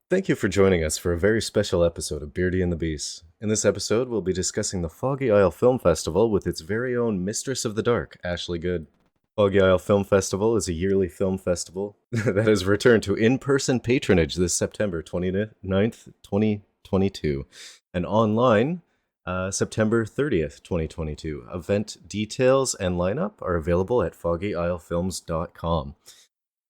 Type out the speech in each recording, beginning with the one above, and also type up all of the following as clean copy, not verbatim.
Thank you for joining us for a very special episode of Beardy and the Beast. In this episode, we'll be discussing the Foggy Isle Film Festival with its very own Mistress of the Dark, Ashley Good. Foggy Isle Film Festival is a yearly film festival that has returned to in-person patronage this September 29th, 2022, and online September 30th, 2022. Event details and lineup are available at foggyislefilms.com.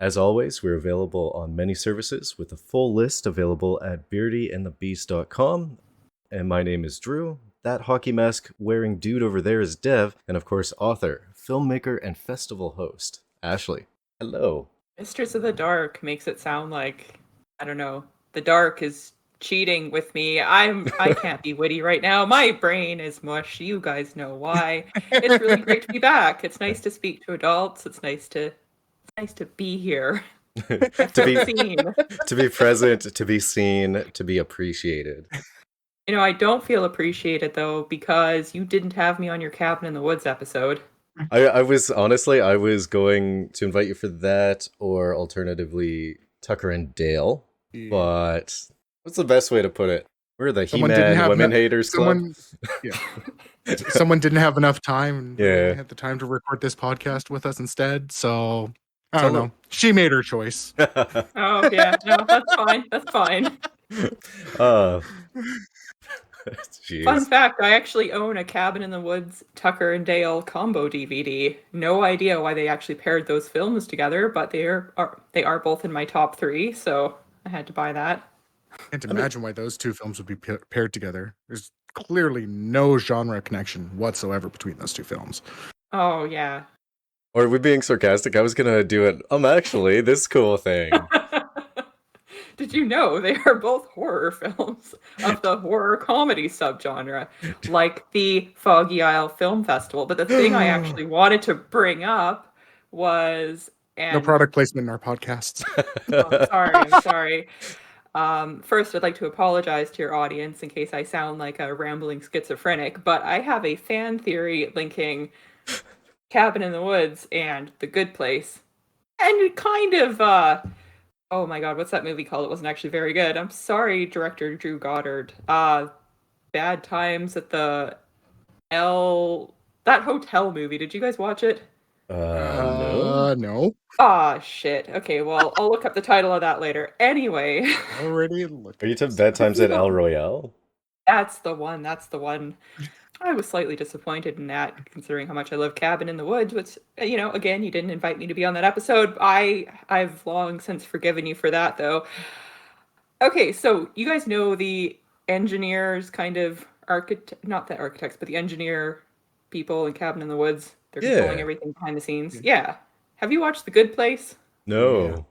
As always, we're available on many services with a full list available at beardyandthebeast.com. And my name is Drew. That hockey mask wearing dude over there is Dev. And of course, author, filmmaker, and festival host, Ashley. Hello. Mistress of the Dark makes it sound like, I don't know, the dark is cheating with me. I can't be witty right now. My brain is mush. You guys know why. It's really great to be back. It's nice to speak to adults. It's nice to be here. to be present, to be seen, to be appreciated. You know, I don't feel appreciated though because you didn't have me on your Cabin in the Woods episode. I was going to invite you for that, or alternatively Tucker and Dale. Yeah. But what's the best way to put it? We're the He-Man Women Haters Club. Someone didn't have enough time and had the time to record this podcast with us instead, so I don't know. She made her choice. Oh, yeah. No, that's fine. That's fine. Fun fact, I actually own a Cabin in the Woods Tucker and Dale combo DVD. No idea why they actually paired those films together, but they are both in my top 3, so I had to buy that. I can't imagine why those two films would be paired together. There's clearly no genre connection whatsoever between those two films. Oh, yeah. Or are we being sarcastic? I was gonna do it. Actually, this cool thing. Did you know they are both horror films of the horror comedy subgenre, like the Foggy Isle Film Festival? But the thing I actually wanted to bring up was... No product placement in our podcasts. I'm sorry. First, I'd like to apologize to your audience in case I sound like a rambling schizophrenic, but I have a fan theory linking Cabin in the Woods and The Good Place. And it kind of, oh my god, what's that movie called? It wasn't actually very good. I'm sorry, director Drew Goddard. Bad Times at the that hotel movie. Did you guys watch it? No. Shit. Okay, well, I'll look up the title of that later. Anyway. Already looked. Are you talking Bad Times at El Royale? That's the one. I was slightly disappointed in that, considering how much I love Cabin in the Woods, which, again, you didn't invite me to be on that episode. I've long since forgiven you for that, though. Okay, so you guys know the engineers, kind of not the architects, but the engineer people in Cabin in the Woods. They're controlling everything behind the scenes. Yeah. Have you watched The Good Place? No.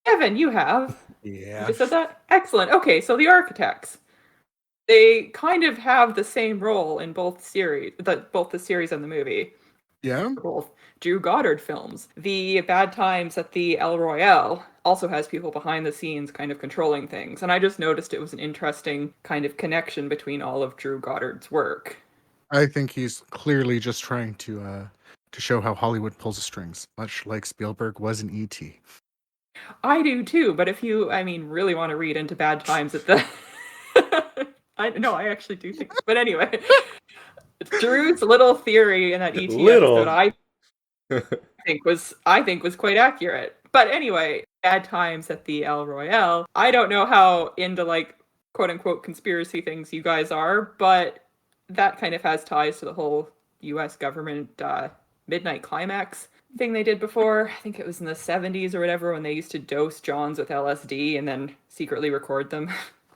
Evan, you have. Yeah. You just said that? Excellent. Okay, so the architects. They kind of have the same role in both the series and the movie. Yeah. Both Drew Goddard films. The Bad Times at the El Royale also has people behind the scenes kind of controlling things. And I just noticed it was an interesting kind of connection between all of Drew Goddard's work. I think he's clearly just trying to show how Hollywood pulls the strings, much like Spielberg was in E.T. I do too, but if you, really want to read into Bad Times at the... I actually do think... But anyway, Drew's little theory in that E.T. episode, I think was quite accurate. But anyway, Bad Times at the El Royale. I don't know how into, quote-unquote conspiracy things you guys are, but that kind of has ties to the whole U.S. government midnight climax thing they did before. I think it was in the 70s or whatever, when they used to dose Johns with LSD and then secretly record them.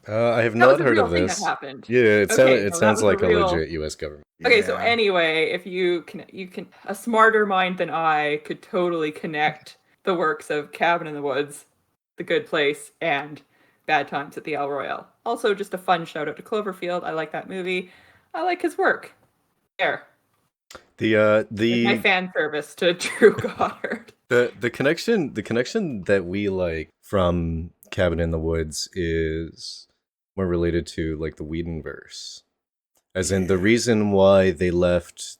I have not heard of this. That happened. Yeah, it sounds like a legit U.S. government. Okay, so anyway, if you can, a smarter mind than I could totally connect the works of Cabin in the Woods, The Good Place, and Bad Times at the El Royale. Also, just a fun shout out to Cloverfield. I like that movie. I like his work. There. My fan service to Drew Goddard. The connection that we like from Cabin in the Woods is more related to like the Whedonverse, as in the reason why they left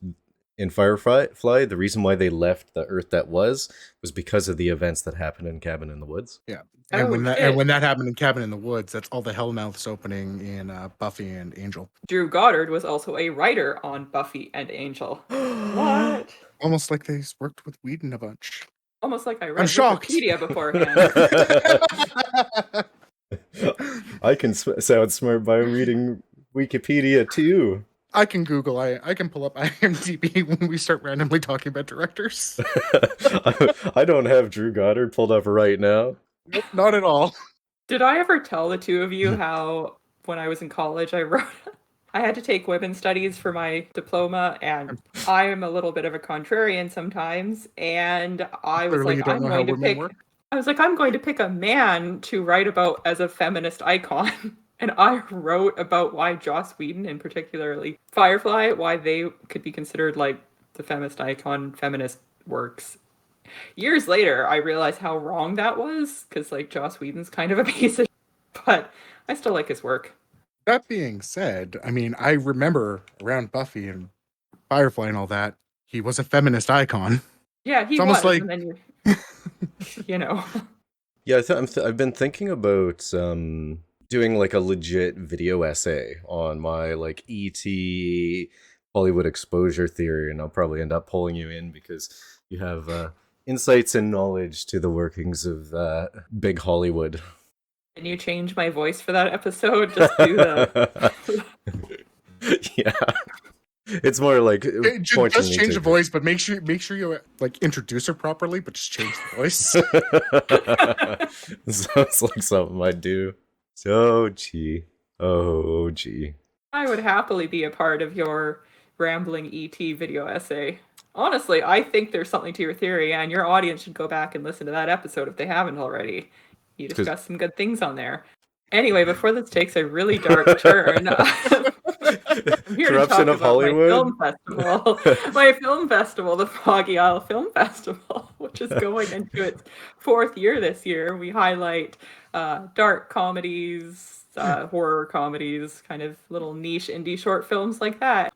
In Firefly, the reason why they left the Earth that was because of the events that happened in Cabin in the Woods. Yeah, and when that happened in Cabin in the Woods, that's all the Hellmouths opening in Buffy and Angel. Drew Goddard was also a writer on Buffy and Angel. What? Almost like they worked with Whedon a bunch. Almost like I read Wikipedia beforehand. I can sound smart by reading Wikipedia too. I can Google. I can pull up IMDb when we start randomly talking about directors. I don't have Drew Goddard pulled up right now. Nope, not at all. Did I ever tell the two of you how when I was in college I had to take women's studies for my diploma, and I am a little bit of a contrarian sometimes, and I was like, I'm going to pick a man to write about as a feminist icon. And I wrote about why Joss Whedon, and particularly Firefly, why they could be considered like the feminist icon, feminist works. Years later, I realized how wrong that was, because like Joss Whedon's kind of a piece of shit, but I still like his work. That being said, I mean, I remember around Buffy and Firefly and all that, he was a feminist icon. Yeah, he was. Almost like, and then you know. Yeah, I've been thinking about doing like a legit video essay on my like ET Hollywood exposure theory, and I'll probably end up pulling you in because you have insights and knowledge to the workings of big Hollywood. Can you change my voice for that episode? Just do the yeah. It's more like just change the voice, but make sure you like introduce her properly, but just change the voice. Sounds like something I'd do. So gee. Oh gee. I would happily be a part of your rambling ET video essay. Honestly, I think there's something to your theory, and your audience should go back and listen to that episode if they haven't already. You discussed some good things on there. Anyway, before this takes a really dark turn, I'm here to talk about Hollywood. my film festival, the Foggy Isle Film Festival, which is going into its 4th year this year. We highlight dark comedies, horror comedies, kind of little niche indie short films like that.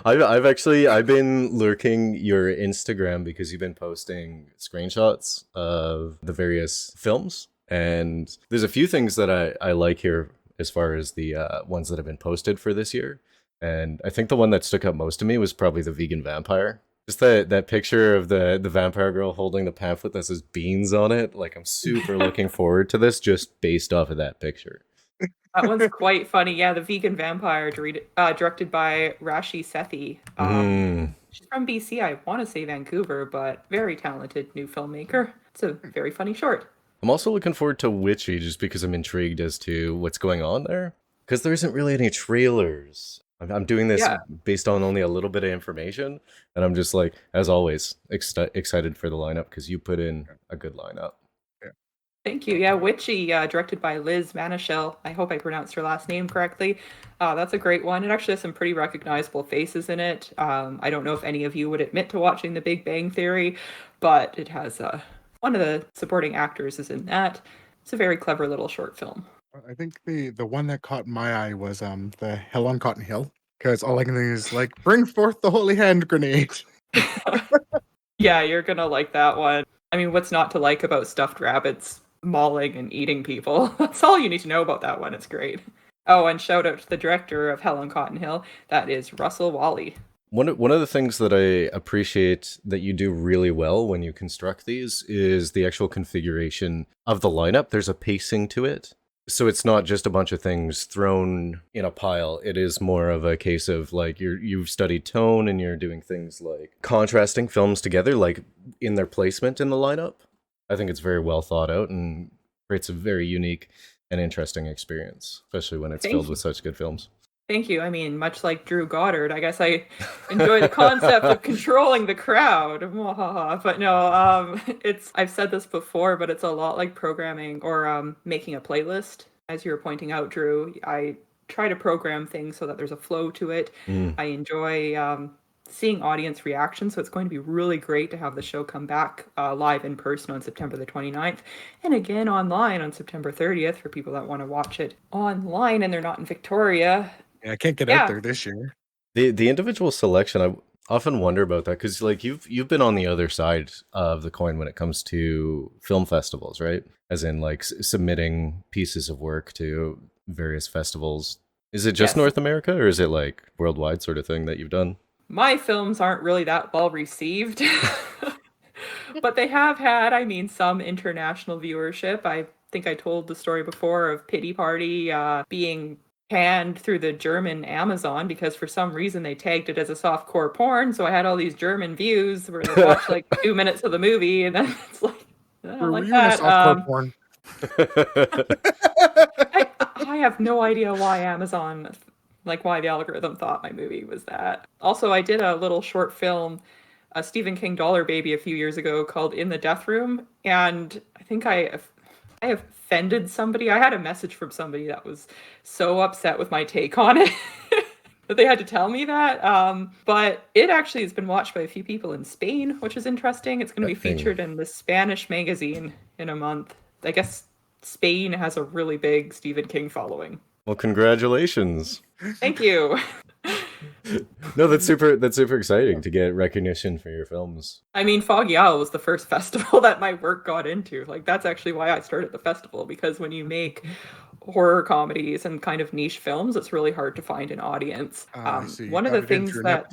I've been lurking your Instagram because you've been posting screenshots of the various films, and there's a few things that I like here as far as the ones that have been posted for this year. And I think the one that stuck out most to me was probably the vegan vampire. Just that picture of the vampire girl holding the pamphlet that says beans on it. Like, I'm super looking forward to this just based off of that picture. That one's quite funny. Yeah, the vegan vampire, directed by Rashi Sethi. She's from BC. I want to say Vancouver, but very talented new filmmaker. It's a very funny short. I'm also looking forward to Witchy just because I'm intrigued as to what's going on there. Because there isn't really any trailers. I'm doing this based on only a little bit of information. And I'm just like, as always, excited for the lineup because you put in a good lineup. Thank you. Yeah, Witchy, directed by Liz Manashil. I hope I pronounced her last name correctly. That's a great one. It actually has some pretty recognizable faces in it. I don't know if any of you would admit to watching The Big Bang Theory, but it has one of the supporting actors is in that. It's a very clever little short film. I think the one that caught my eye was the Hell on Cotton Hill, because all I can think is like, bring forth the holy hand grenade. Yeah, you're gonna like that one. I mean, what's not to like about stuffed rabbits mauling and eating people? That's all you need to know about that one. It's great. Oh, and shout out to the director of Hell on Cotton Hill. That is Russel Whaley. One of the things that I appreciate that you do really well when you construct these is the actual configuration of the lineup. There's a pacing to it. So it's not just a bunch of things thrown in a pile. It is more of a case of like you've studied tone and you're doing things like contrasting films together, like in their placement in the lineup. I think it's very well thought out and creates a very unique and interesting experience, especially when it's filled with such good films. Thank you. I mean, much like Drew Goddard, I guess I enjoy the concept of controlling the crowd. But no, I've said this before, but it's a lot like programming or making a playlist. As you were pointing out, Drew, I try to program things so that there's a flow to it. I enjoy seeing audience reaction, so it's going to be really great to have the show come back live in person on September the 29th, and again online on September 30th for people that want to watch it online and they're not in Victoria. Yeah, I can't get out there this year. The individual selection, often wonder about that because like you've been on the other side of the coin when it comes to film festivals, right? As in like submitting pieces of work to various festivals. Is it just Yes. North America or is it like worldwide sort of thing that you've done? My films aren't really that well received, but they have had, I mean, some international viewership. I think I told the story before of Pity Party being panned through the German Amazon because for some reason they tagged it as a softcore porn. So I had all these German views where they watched like 2 minutes of the movie, and then it's like, I don't Were like you in a that. softcore porn? I have no idea why Amazon, like why the algorithm thought my movie was that. Also, I did a little short film, a Stephen King dollar baby a few years ago called In the Death Room, and I think I offended somebody. I had a message from somebody that was so upset with my take on it that they had to tell me that. But it actually has been watched by a few people in Spain, which is interesting. It's going to be featured in the Spanish magazine in a month. I guess Spain has a really big Stephen King following. Well, congratulations. Thank you. No, that's super exciting to get recognition for your films. I mean, Foggy Owl was the first festival that my work got into. Like, that's actually why I started the festival, because when you make horror comedies and kind of niche films, it's really hard to find an audience. One of the things that...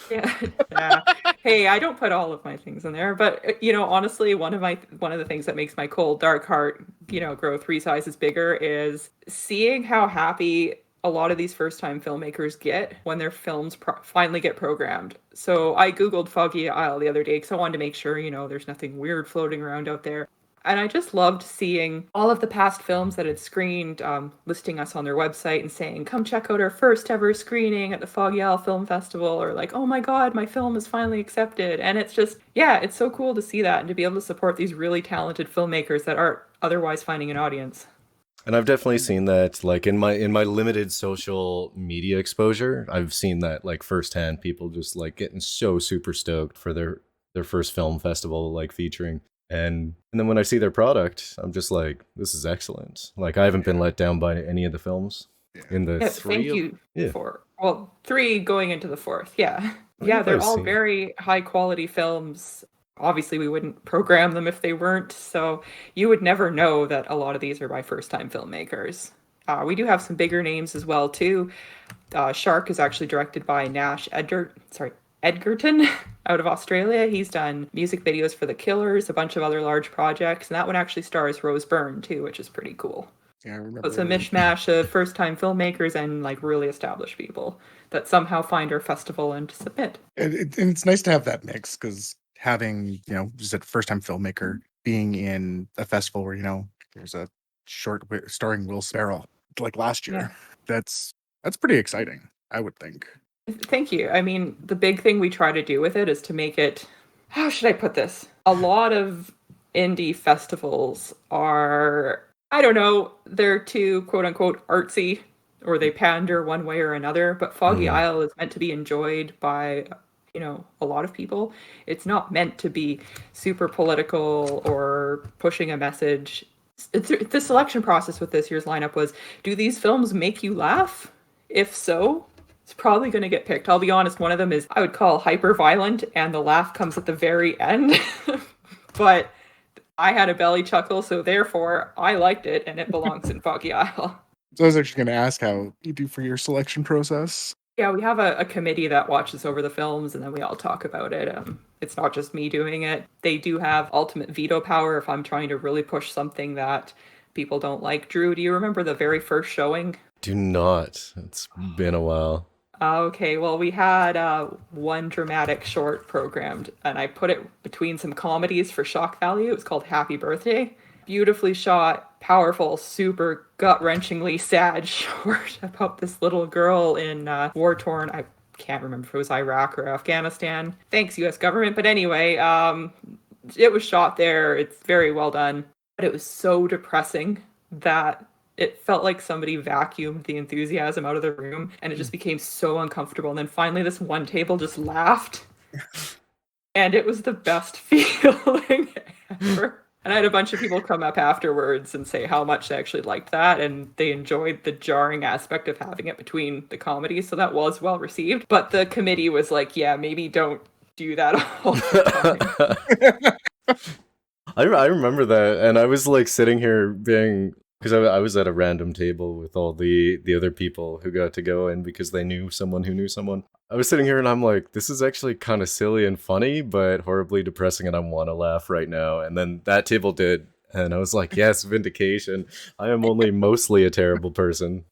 Yeah. Hey, I don't put all of my things in there, but you know, honestly, one of the things that makes my cold dark heart, you know, grow 3 sizes bigger is seeing how happy a lot of these first-time filmmakers get when their films finally get programmed. So I Googled Foggy Isle the other day because I wanted to make sure, you know, there's nothing weird floating around out there. And I just loved seeing all of the past films that had screened, listing us on their website and saying, come check out our first ever screening at the Foggy Isle Film Festival, or like, oh my God, my film is finally accepted. And it's just, yeah, it's so cool to see that and to be able to support these really talented filmmakers that aren't otherwise finding an audience. And I've definitely seen that, like in my limited social media exposure, I've seen that like firsthand, people just like getting so super stoked for their first film festival, like featuring. And then when I see their product, I'm just like, this is excellent. Like I haven't been let down by any of the films in the three. For 3 going into the 4th. Yeah. Yeah, they're all very high quality films. Obviously, we wouldn't program them if they weren't, so you would never know that a lot of these are by first-time filmmakers. We do have some bigger names as well, too. Shark is actually directed by Nash Edgerton out of Australia. He's done music videos for The Killers, a bunch of other large projects, and that one actually stars Rose Byrne, too, which is pretty cool. Yeah, I remember. So it's a mishmash of first-time filmmakers and like really established people that somehow find our festival and submit. And it's nice to have that mix, because having, you know, just a first-time filmmaker being in a festival where, you know, there's a short starring Will Sparrow like last year, that's pretty exciting, I would think. Thank you. I mean, the big thing we try to do with it is to make it, how should I put this? A lot of indie festivals are, I don't know, they're too quote unquote artsy, or they pander one way or another, but Foggy Isle is meant to be enjoyed by, you know, a lot of people. It's not meant to be super political or pushing a message. The selection process with this year's lineup was, do these films make you laugh? If so, it's probably going to get picked. I'll be honest, one of them is, I would call hyper violent, and the laugh comes at the very end. But I had a belly chuckle, so therefore I liked it, and it belongs in Foggy Isle. So I was actually going to ask how you do for your selection process. Yeah, we have a committee that watches over the films, and then we all talk about it. It's not just me doing it. They do have ultimate veto power if I'm trying to really push something that people don't like. Drew, do you remember the very first showing? Do not. It's been a while. Okay, well, we had one dramatic short programmed, and I put it between some comedies for shock value. It was called Happy Birthday. Beautifully shot, powerful, super gut-wrenchingly sad short about this little girl in war-torn, I can't remember if it was Iraq or Afghanistan. Thanks, U.S. government. But anyway, it was shot there. It's very well done. But it was so depressing that it felt like somebody vacuumed the enthusiasm out of the room, and it just became so uncomfortable. And then finally this one table just laughed. And it was the best feeling ever. And I had a bunch of people come up afterwards and say how much they actually liked that, and they enjoyed the jarring aspect of having it between the comedies, so that was well received. But the committee was like, yeah, maybe don't do that all the time. I remember that, and I was like sitting here being, because I was at a random table with all the other people who got to go in because they knew someone who knew someone. I was sitting here and I'm like, this is actually kind of silly and funny, but horribly depressing, and I want to laugh right now. And then that table did, and I was like, yes, vindication. I am only mostly a terrible person.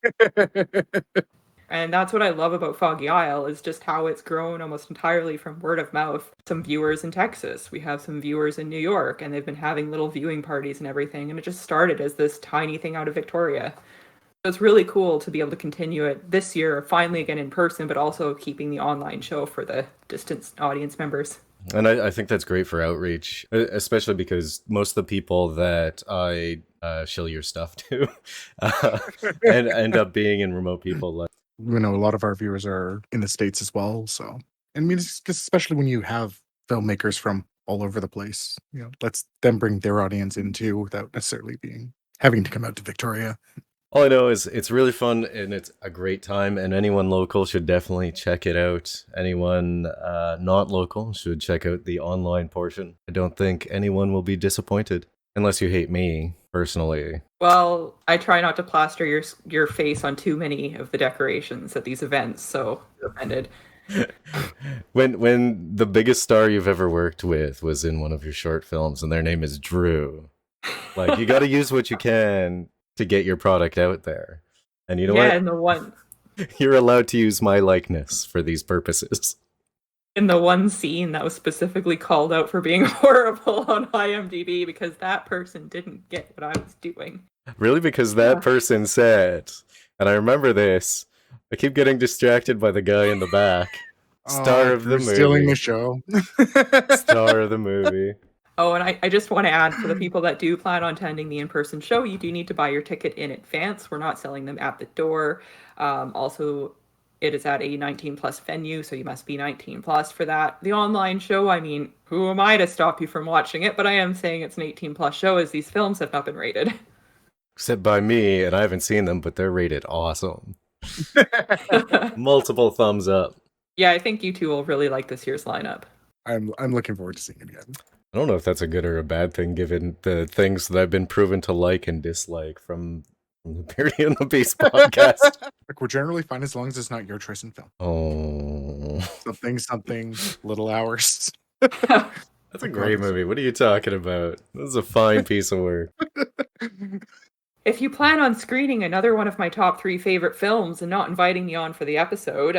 And that's what I love about Foggy Isle, is just how it's grown almost entirely from word of mouth. Some viewers in Texas, we have some viewers in New York, and they've been having little viewing parties and everything, and it just started as this tiny thing out of Victoria. So it's really cool to be able to continue it this year, finally again in person, but also keeping the online show for the distant audience members. And I think that's great for outreach, especially because most of the people that I shill your stuff to and end up being in remote people. Like, You know, a lot of our viewers are in the States as well. So, I mean, especially when you have filmmakers from all over the place, you know, let's them bring their audience in too without necessarily having to come out to Victoria. all I know is it's really fun and it's a great time, and anyone local should definitely check it out. Anyone not local should check out the online portion. I don't think anyone will be disappointed, unless you hate me personally. Well, I try not to plaster your face on too many of the decorations at these events, so offended. When the biggest star you've ever worked with was in one of your short films, and their name is Drew, like, you got to use what you can to get your product out there. And you know what? And the one You're allowed to use my likeness for these purposes. in the one scene that was specifically called out for being horrible on IMDb because that person didn't get what I was doing. Really? Because that person said, and I remember this, I keep getting distracted by the guy in the back. Star of the movie. Stealing the show. Star of the movie. Oh, and I just want to add, for the people that do plan on attending the in-person show, you do need to buy your ticket in advance. We're not selling them at the door. Also, it is at a 19 plus venue, so you must be 19 plus for that. The online show, I mean, who am I to stop you from watching it? But I am saying it's an 18 plus show, as these films have not been rated. Except by me, and I haven't seen them, but they're rated awesome. Multiple thumbs up. Yeah, I think you two will really like this year's lineup. I'm looking forward to seeing it again. I don't know if that's a good or a bad thing, given the things that I've been proven to like and dislike from the Beauty and the Beast podcast. Like, we're generally fine as long as it's not your choice in film. Oh, Something, Little Hours. that's a great movie. What are you talking about? This is a fine piece of work. If you plan on screening another one of my top 3 favorite films and not inviting me on for the episode,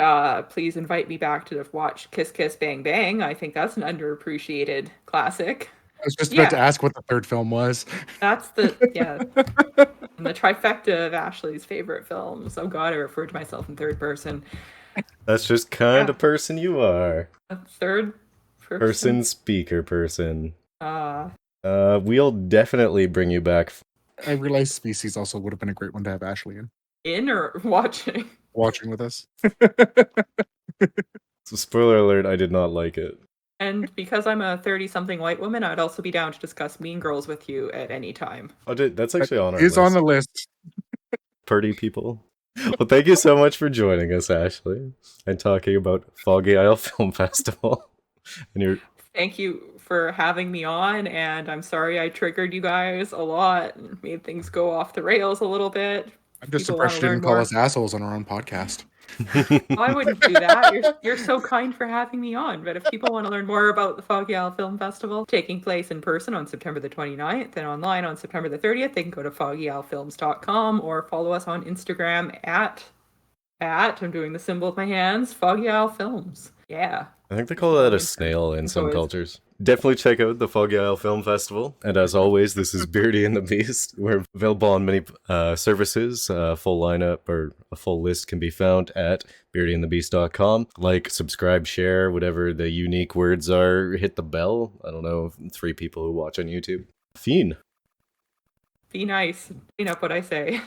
please invite me back to watch Kiss Kiss Bang Bang. I think that's an underappreciated classic. I was just about to ask what the third film was. That's the trifecta of Ashley's favorite films. Oh God, I referred to myself in third person. That's just kind of person you are. A third person speaker person. Uh, We'll definitely bring you back. I realized Species also would have been a great one to have Ashley in or watching? Watching with us. So, spoiler alert, I did not like it. And because I'm a 30-something white woman, I'd also be down to discuss Mean Girls with you at any time. Oh, that's actually on our list. It's on the list. Party people. Well, thank you so much for joining us, Ashley, and talking about Foggy Isle Film Festival. And Thank you for having me on, and I'm sorry I triggered you guys a lot and made things go off the rails a little bit. I'm just surprised you didn't call us assholes on our own podcast. Well, I wouldn't do that. You're so kind for having me on. But if people want to learn more about the Foggy Isle Film Festival, taking place in person on September the 29th and online on September the 30th, they can go to foggyislefilms.com or follow us on Instagram at I'm doing the symbol with my hands, Foggy Isle Films. Yeah. I think they call that a snail in some cultures. Definitely check out the Foggy Isle Film Festival. And as always, this is Beardy and the Beast. We're available on many services. Full lineup or a full list can be found at beardyandthebeast.com. Like, subscribe, share, whatever the unique words are. Hit the bell. I don't know, 3 people who watch on YouTube. Fiend. Be nice. Clean up what I say.